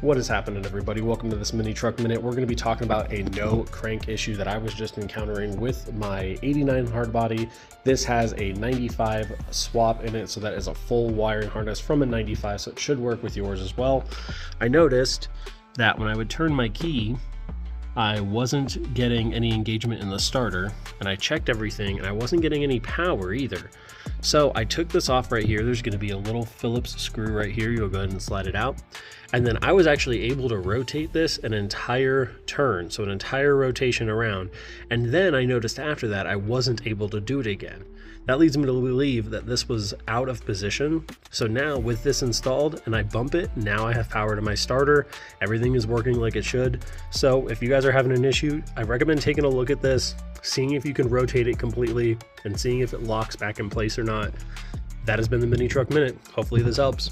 What is happening, everybody? Welcome to this mini truck minute. We're going to be talking about a no crank issue that I was just encountering with my 89 hardbody. This has a 95 swap in it, so that is a full wiring harness from a 95, so it should work with yours as well. I noticed that when I would turn my key, I wasn't getting any engagement in the starter, and I checked everything and I wasn't getting any power either. So I took this off right here. There's going to be a little Phillips screw right here. You'll go ahead and slide it out. And then I was actually able to rotate this an entire turn, so an entire rotation around. And then I noticed after that I wasn't able to do it again. That leads me to believe that this was out of position. So now with this installed and I bump it, now I have power to my starter. Everything is working like it should. So if you guys are having an issue, I recommend taking a look at this, seeing if you can rotate it completely and seeing if it locks back in place or not. That has been the Mini Truck Minute. Hopefully this helps.